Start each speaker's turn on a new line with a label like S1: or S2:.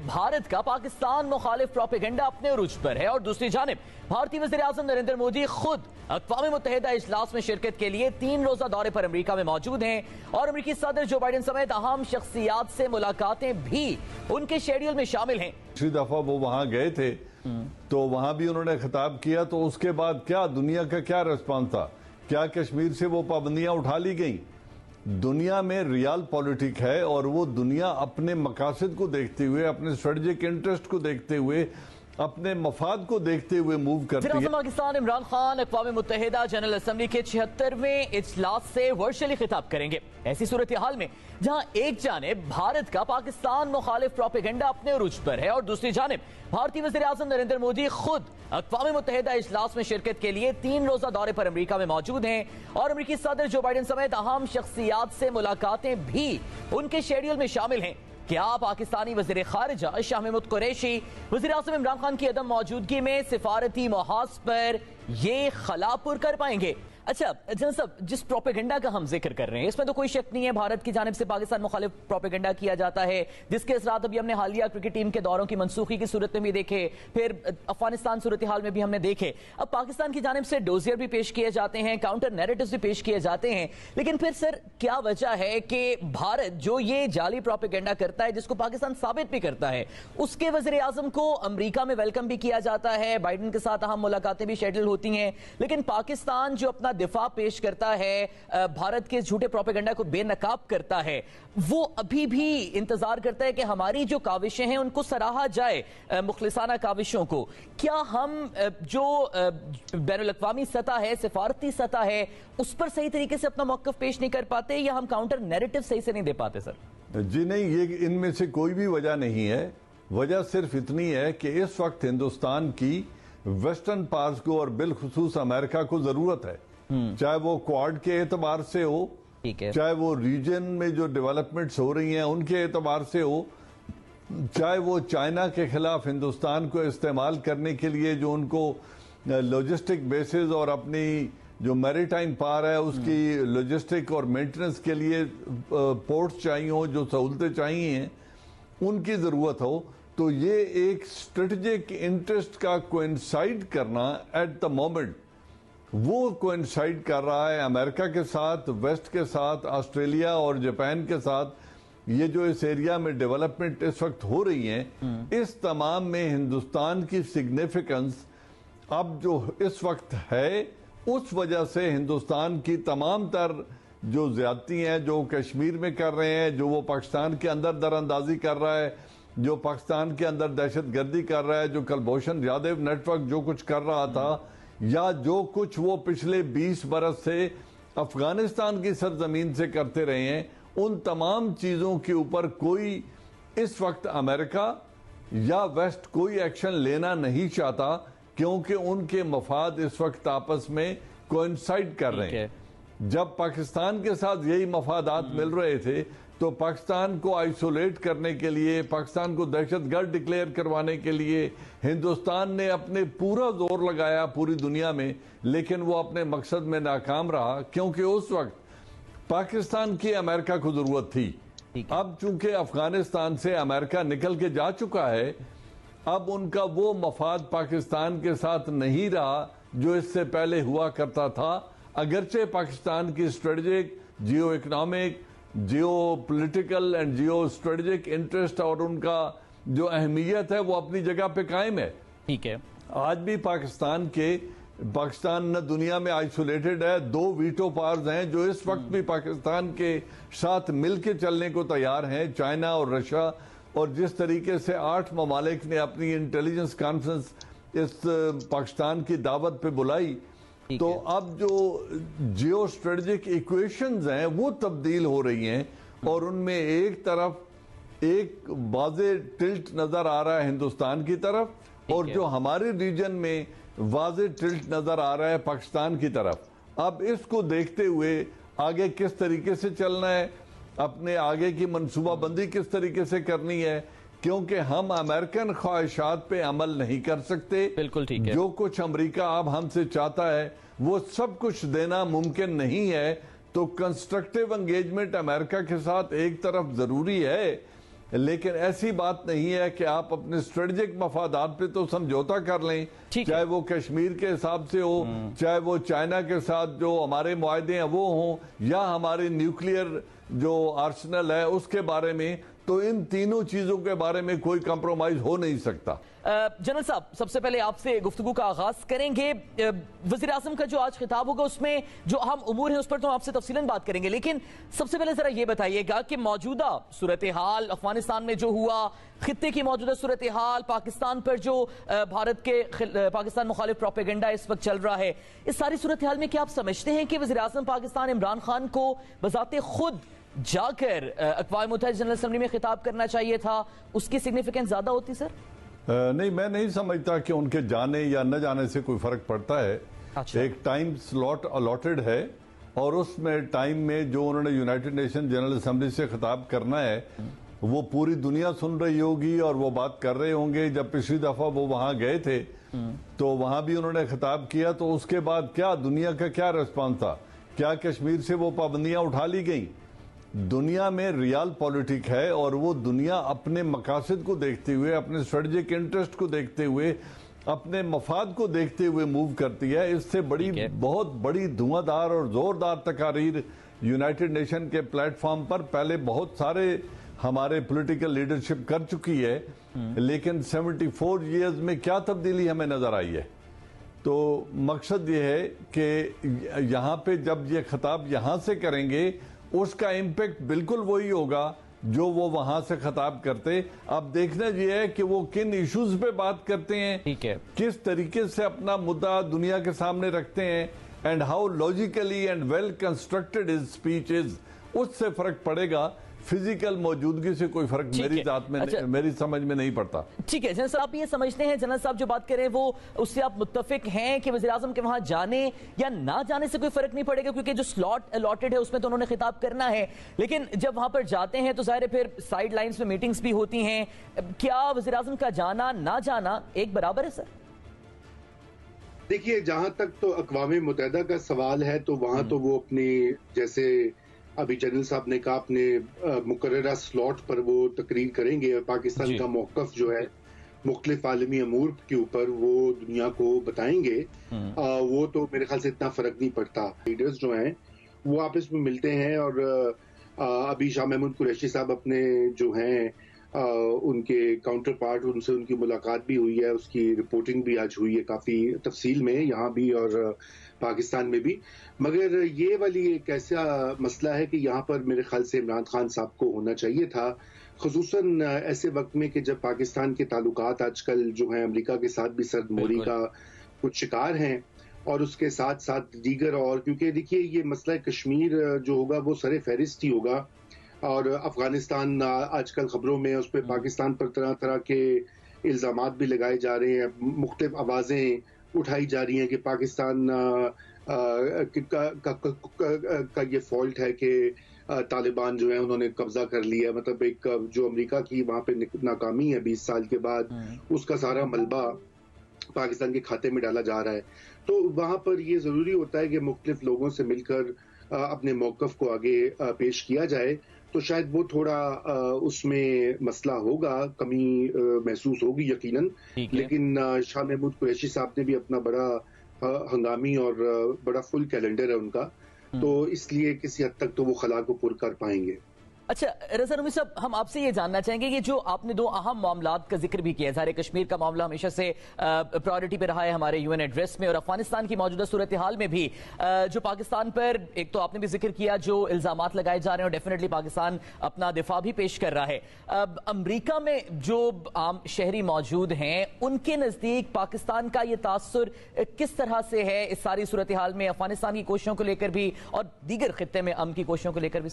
S1: भारत का पाकिस्तान मुखालिफ प्रोपेगेंडा अपने उरूज पर है और दूसरी जानिब भारतीय वज़ीर-ए-आज़म नरेंद्र मोदी खुद अक़वाम मुत्तहिदा इजलास में शिरकत के लिए 3 रोज़ा दौरे पर अमेरिका में मौजूद हैं और अमेरिकी सदर जो बाइडेन समेत अहम शख्सियात से मुलाकातें भी उनके शेड्यूल में शामिल हैं।
S2: पिछली दफा वो वहां गए थे तो वहां भी उन्होंने खिताब किया, तो उसके बाद क्या दुनिया का क्या रिस्पांस था? क्या कश्मीर से वो पाबंदियां उठा ली गई? दुनिया में रियल पॉलिटिक है और वो दुनिया अपने मकासद को देखते हुए, अपने स्ट्रेटेजिक इंटरेस्ट को देखते हुए, अपने मफाद को देखते हुए मूव करती है।
S1: पाकिस्तान इमरान खान अक़वाम मुत्तहिदा जनरल असम्बली के 76वें इजलास से वर्चुअली खिताब करेंगे। ऐसी सूरत हाल में जहां एक जानिब भारत का पाकिस्तान मुखालिफ प्रोपेगेंडा अपने उरूज पर है और दूसरी जानिब भारतीय वज़ीर-ए-आज़म नरेंद्र मोदी खुद अक़वाम मुत्तहिदा इजलास में शिरकत के लिए 3 रोज़ा दौरे पर अमेरिका में मौजूद हैं और अमेरिकी सदर जो बाइडेन समेत अहम शख्सियात से मुलाकातें भी उनके शेड्यूल में शामिल हैं। क्या पाकिस्तानी वज़ीर ख़ारिजा शाह महमूद कुरैशी वज़ीर-ए-आज़म इमरान खान की अदम मौजूदगी में सिफारती मुहाज़ पर ये खला पुर कर पाएंगे? अच्छा जनरल साहब, जिस प्रोपेगेंडा का हम जिक्र कर रहे हैं इसमें तो कोई शक नहीं है भारत की जानिब से पाकिस्तान मुखालिफ प्रोपेगेंडा किया जाता है, जिसके असरात अभी हमने हालिया क्रिकेट टीम के दौरों की मनसूखी की सूरत में भी देखे, फिर अफगानिस्तान सूरत हाल में भी हमने देखे। अब पाकिस्तान की जानिब से डोजियर भी पेश किए जाते हैं, काउंटर नैरेटिव्स भी पेश किए जाते हैं, लेकिन फिर सर क्या वजह है कि भारत जो ये जाली प्रोपेगेंडा करता है जिसको पाकिस्तान साबित भी करता है, उसके वज़ीर-ए-आज़म को अमेरिका में वेलकम भी किया जाता है, बाइडेन के साथ अहम मुलाकातें भी शेड्यूल होती हैं, लेकिन पाकिस्तान जो अपना दिफा पेश करता है, भारत के झूठे प्रोपेगेंडा को बेनकाब करता है, वो अभी भी इंतजार करता है कि हमारी जो काविशें हैं उनको सराहा जाए, मुखलिसाना काविशों को। क्या हम जो बैनुल-अक़वामी सतह है, सिफारती सतह है, उस पर सही तरीके से अपना मौक़िफ़ पेश नहीं कर पाते या हम काउंटर नैरेटिव सही से नहीं दे पाते? सर
S2: जी नहीं, ये इनमें से कोई भी वजह नहीं है। वजह सिर्फ इतनी है कि इस वक्त हिंदुस्तान की वेस्टर्न पार्स को और बिलखुसूस अमेरिका को जरूरत है, चाहे वो क्वाड के एतबार से हो, चाहे वो रीजन में जो डेवलपमेंट्स हो रही हैं उनके एतबार से हो, चाहे वो चाइना के खिलाफ हिंदुस्तान को इस्तेमाल करने के लिए जो उनको लॉजिस्टिक बेसिस और अपनी जो मैरीटाइम पार है उसकी लॉजिस्टिक और मेंटेनेंस के लिए पोर्ट्स चाहिए हो, जो सहूलतें चाहिए हैं उनकी ज़रूरत हो, तो ये एक स्ट्रेटेजिक इंटरेस्ट का कोइंसाइड करना एट द मोमेंट वो कोइंसाइड कर रहा है अमेरिका के साथ, वेस्ट के साथ, ऑस्ट्रेलिया और जापान के साथ। ये जो इस एरिया में डेवलपमेंट इस वक्त हो रही है, इस तमाम में हिंदुस्तान की सिग्निफिकेंस अब जो इस वक्त है, उस वजह से हिंदुस्तान की तमाम तर जो ज्यादती हैं जो कश्मीर में कर रहे हैं, जो वो पाकिस्तान के अंदर दरअंदाजी कर रहा है, जो पाकिस्तान के अंदर दहशत गर्दी कर रहा है, जो कुलभूषण यादव नेटवर्क जो कुछ कर रहा था, या जो कुछ वो पिछले 20 बरस से अफगानिस्तान की सरजमीन से करते रहे हैं, उन तमाम चीज़ों के ऊपर कोई इस वक्त अमेरिका या वेस्ट कोई एक्शन लेना नहीं चाहता, क्योंकि उनके मफाद इस वक्त आपस में कोइंसाइड कर रहे हैं। जब पाकिस्तान के साथ यही मफादात मिल रहे थे तो पाकिस्तान को आइसोलेट करने के लिए, पाकिस्तान को दहशतगर्द डिक्लेयर करवाने के लिए हिंदुस्तान ने अपने पूरा जोर लगाया पूरी दुनिया में, लेकिन वो अपने मकसद में नाकाम रहा, क्योंकि उस वक्त पाकिस्तान की अमेरिका को जरूरत थी। अब चूंकि अफगानिस्तान से अमेरिका निकल के जा चुका है, अब उनका वो मफाद पाकिस्तान के साथ नहीं रहा जो इससे पहले हुआ करता था। अगरचे पाकिस्तान की strategic, Jio economic, Jio political and geo strategic interest और उनका जो अहमियत है वो अपनी जगह पे कायम है।
S1: ठीक है,
S2: आज भी पाकिस्तान न दुनिया में आइसोलेटेड है, 2 वीटो पावर्स हैं जो इस वक्त भी पाकिस्तान के साथ मिलके चलने को तैयार हैं, चाइना और रशिया। और जिस तरीके से 8 ममालिक ने अपनी इंटेलिजेंस कॉन्फ्रेंस इस पाकिस्तान की दावत पे बुलाई, तो अब जो जियो स्ट्रेटेजिक इक्वेशंस हैं वो तब्दील हो रही हैं और उनमें एक तरफ एक वाज़े टिल्ट नजर आ रहा है हिंदुस्तान की तरफ, और जो हमारे रीजन में वाज़े टिल्ट नजर आ रहा है पाकिस्तान की तरफ। अब इसको देखते हुए आगे किस तरीके से चलना है, अपने आगे की मनसूबाबंदी किस तरीके से करनी है, क्योंकि हम अमेरिकन ख्वाहिशात पे अमल नहीं कर सकते।
S1: बिल्कुल ठीक है।
S2: जो कुछ अमेरिका अब हमसे चाहता है वो सब कुछ देना मुमकिन नहीं है, तो कंस्ट्रक्टिव एंगेजमेंट अमेरिका के साथ एक तरफ जरूरी है, لیکن ایسی بات نہیں ہے کہ آپ اپنے اسٹریٹجک مفادات پہ تو سمجھوتا کر لیں، چاہے وہ کشمیر کے حساب سے ہو، چاہے وہ چائنا کے ساتھ جو ہمارے معاہدے ہیں وہ ہوں، یا ہمارے نیوکلیئر جو آرسنل ہے اس کے بارے میں، تو ان تینوں چیزوں کے بارے میں کوئی کمپرومائز ہو نہیں سکتا۔
S1: جنرل صاحب، سب سے پہلے آپ سے گفتگو کا آغاز کریں گے۔ وزیر اعظم کا جو آج خطاب ہوگا اس میں جو اہم امور ہیں اس پر تو آپ سے تفصیلاً بات کریں گے، لیکن سب سے پہلے ذرا یہ بتائیے گا کہ موجودہ صورتحال افغانستان میں جو ہوا، خطے کی موجودہ صورتحال، پاکستان پر جو پاکستان مخالف پروپیگنڈا اس وقت چل رہا ہے، اس ساری صورتحال میں کیا آپ سمجھتے ہیں کہ وزیر اعظم پاکستان عمران خان کو بذات خود جا کر اقوام متحدہ جنرل اسمبلی میں خطاب کرنا چاہیے تھا؟ اس کی سگنیفیکنس زیادہ ہوتی سر؟
S2: نہیں، میں نہیں سمجھتا کہ ان کے جانے یا نہ جانے سے کوئی فرق پڑتا ہے۔ ایک ٹائم سلاٹ الاٹڈ ہے اور اس میں ٹائم میں جو انہوں نے یونائٹڈ نیشن جنرل اسمبلی سے خطاب کرنا ہے وہ پوری دنیا سن رہی ہوگی اور وہ بات کر رہے ہوں گے۔ جب پچھلی دفعہ وہ وہاں گئے تھے تو وہاں بھی انہوں نے خطاب کیا، تو اس کے بعد کیا دنیا کا کیا ریسپانس تھا؟ کیا کشمیر سے وہ پابندیاں اٹھا لی گئیں؟ دنیا میں ریال پولیٹک ہے اور وہ دنیا اپنے مقاصد کو دیکھتے ہوئے، اپنے اسٹریٹجک انٹرسٹ کو دیکھتے ہوئے، اپنے مفاد کو دیکھتے ہوئے موو کرتی ہے۔ اس سے بہت بڑی دھواں دار اور زوردار تقاریر یونائٹڈ نیشن کے پلیٹ فارم پر پہلے بہت سارے ہمارے پولیٹیکل لیڈرشپ کر چکی ہے، لیکن 74 ایئرز میں کیا تبدیلی ہمیں نظر آئی ہے؟ تو مقصد یہ ہے کہ یہاں پہ جب یہ خطاب یہاں سے کریں گے اس کا امپیکٹ بالکل وہی ہوگا جو وہ وہاں سے خطاب کرتے۔ اب دیکھنا یہ ہے کہ وہ کن ایشوز پہ بات کرتے ہیں، کس طریقے سے اپنا مدعا دنیا کے سامنے رکھتے ہیں، and how logically and well constructed his speech is, اس سے فرق پڑے گا۔ فزیکل موجودگی سے کوئی فرق میری سمجھ میں نہیں پڑتا۔
S1: ٹھیک ہے جنرل صاحب، آپ یہ سمجھتے ہیں، جنرل صاحب جو بات کریں وہ اس سے آپ متفق ہیں کہ وزیر اعظم کے وہاں جانے یا نہ جانے سے کوئی فرق نہیں پڑے گا، کیونکہ جو سلاٹ الاٹڈ ہے اس میں تو انہوں نے خطاب کرنا ہے، لیکن جب وہاں پر جاتے ہیں تو ظاہر ہے پھر سائیڈ لائنز میں میٹنگز بھی ہوتی ہیں۔ کیا وزیر اعظم کا جانا نہ جانا ایک برابر ہے سر؟
S3: دیکھیے، جہاں تک تو اقوام متحدہ کا سوال ہے تو وہاں تو وہ اپنی، جیسے ابھی جنرل صاحب نے کہا، اپنے مقررہ سلاٹ پر وہ تقریر کریں گے۔ پاکستان کا موقف جو ہے مختلف عالمی امور کے اوپر وہ دنیا کو بتائیں گے۔ وہ تو میرے خیال سے اتنا فرق نہیں پڑتا۔ لیڈرز جو ہیں وہ آپس میں ملتے ہیں، اور ابھی شاہ محمود قریشی صاحب اپنے جو ہیں ان کے کاؤنٹر پارٹ، ان سے ان کی ملاقات بھی ہوئی ہے، اس کی رپورٹنگ بھی آج ہوئی ہے کافی تفصیل میں، یہاں بھی اور پاکستان میں بھی۔ مگر یہ والی ایک ایسا مسئلہ ہے کہ یہاں پر میرے خیال سے عمران خان صاحب کو ہونا چاہیے تھا، خصوصاً ایسے وقت میں کہ جب پاکستان کے تعلقات آج کل جو ہیں امریکہ کے ساتھ بھی سرد موری کا کچھ شکار ہیں، اور اس کے ساتھ ساتھ دیگر، اور کیونکہ دیکھیے یہ مسئلہ کشمیر جو ہوگا وہ سر فہرست ہی ہوگا، اور افغانستان آج کل خبروں میں اس پہ پاکستان پر طرح طرح کے الزامات بھی لگائے جا رہے ہیں، مختلف آوازیں اٹھائی جا رہی ہیں کہ پاکستان کا یہ فالٹ ہے کہ طالبان جو ہیں انہوں نے قبضہ کر لیا ہے، مطلب ایک جو امریکہ کی وہاں پہ ناکامی ہے 20 سال کے بعد، اس کا سارا ملبہ پاکستان کے کھاتے میں ڈالا جا رہا ہے۔ تو وہاں پر یہ ضروری ہوتا ہے کہ مختلف لوگوں سے مل کر اپنے موقف کو آگے پیش کیا جائے، تو شاید وہ تھوڑا اس میں مسئلہ ہوگا، کمی محسوس ہوگی یقیناً، لیکن شاہ محمود قریشی صاحب نے بھی اپنا بڑا ہنگامی اور بڑا فل کیلنڈر ہے ان کا، تو اس لیے کسی حد تک تو وہ خلا کو پر کر پائیں گے۔
S1: اچھا رضا رومی صاحب، ہم آپ سے یہ جاننا چاہیں گے کہ جو آپ نے دو اہم معاملات کا ذکر بھی کیا ہے، ظاہر کشمیر کا معاملہ ہمیشہ سے پرائیورٹی پہ رہا ہے ہمارے UN ایڈریس میں، اور افغانستان کی موجودہ صورتحال میں بھی جو پاکستان پر ایک تو آپ نے بھی ذکر کیا جو الزامات لگائے جا رہے ہیں، اور ڈیفینیٹلی پاکستان اپنا دفاع بھی پیش کر رہا ہے۔ امریکہ میں جو عام شہری موجود ہیں ان کے نزدیک پاکستان کا یہ تاثر کس طرح سے ہے اس ساری صورتحال میں، افغانستان کی کوششوں کو لے کر بھی اور دیگر خطے میں امن کی کوششوں کو لے کر بھی؟